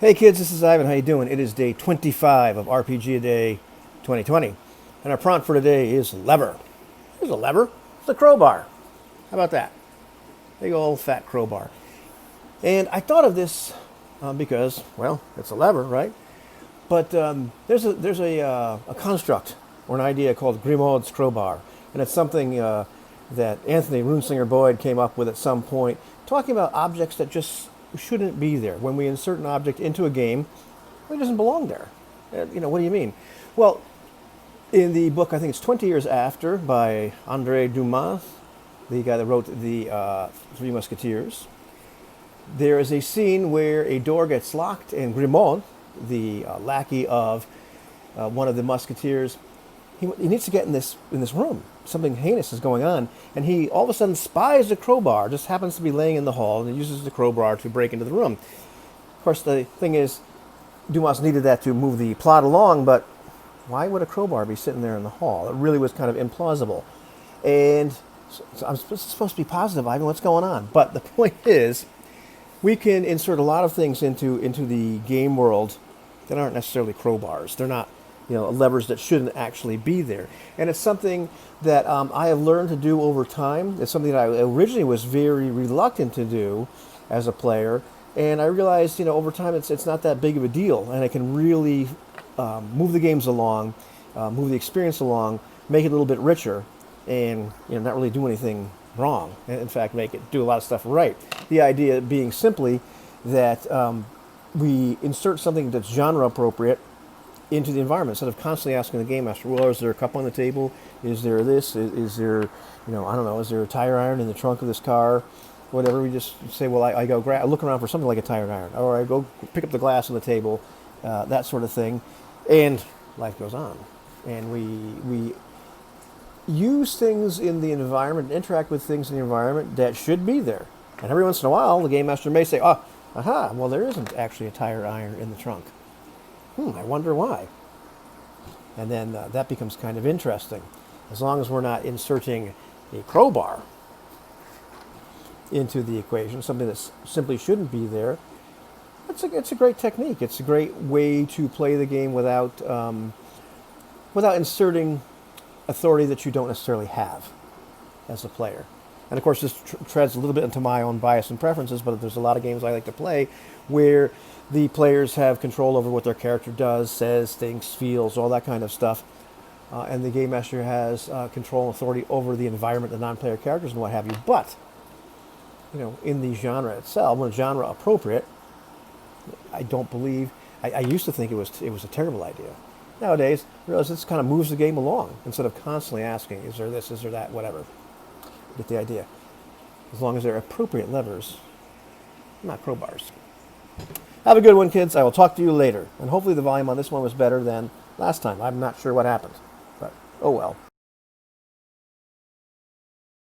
Hey kids, this is Ivan. How you doing? It is day 25 of RPG A Day 2020. And our prompt for today is lever. Here's a lever. It's a crowbar. How about that? Big old fat crowbar. And I thought of this because, well, it's a lever, right? But there's a construct or an idea called Grimaud's crowbar. And it's something that Anthony Runesinger Boyd came up with at some point, talking about objects that just shouldn't be there. When we insert an object into a game, it doesn't belong there. What do you mean? Well, in the book, I think it's 20 Years After by André Dumas, the guy that wrote the Three Musketeers, there is a scene where a door gets locked and Grimaud, the lackey of one of the musketeers, he needs to get in this room. Something heinous is going on, and he all of a sudden spies a crowbar. Just happens to be laying in the hall, and he uses the crowbar to break into the room. Of course, the thing is, Dumas needed that to move the plot along, but why would a crowbar be sitting there in the hall? It really was kind of implausible. And so I'm supposed to be positive, Ivan. What's going on? But the point is, we can insert a lot of things into the game world that aren't necessarily crowbars. They're not, levers that shouldn't actually be there. And it's something that I have learned to do over time. It's something that I originally was very reluctant to do as a player. And I realized, over time it's not that big of a deal. And I can really move the games along, move the experience along, make it a little bit richer, and not really do anything wrong. And in fact, do a lot of stuff right. The idea being simply that we insert something that's genre appropriate into the environment instead of constantly asking the game master, well, is there a cup on the table? Is there this? Is there, I don't know, is there a tire iron in the trunk of this car? Whatever. We just say, well, I look around for something like a tire iron, or I go pick up the glass on the table, that sort of thing, and life goes on. And we use things in the environment, interact with things in the environment that should be there. And every once in a while, the game master may say, well, there isn't actually a tire iron in the trunk. I wonder why. And then that becomes kind of interesting. As long as we're not inserting a crowbar into the equation, something that simply shouldn't be there, it's a great technique. It's a great way to play the game without inserting authority that you don't necessarily have as a player. And of course, this treads a little bit into my own bias and preferences, but there's a lot of games I like to play where the players have control over what their character does, says, thinks, feels, all that kind of stuff. And the game master has control and authority over the environment, the non-player characters, and what have you. But, in the genre itself, when genre appropriate, I don't believe, I used to think it was a terrible idea. Nowadays, I realize this kind of moves the game along instead of constantly asking, is there this, is there that, whatever. Get the idea. As long as they're appropriate levers, not crowbars. Have a good one, kids. I will talk to you later. And hopefully the volume on this one was better than last time. I'm not sure what happened, but oh well.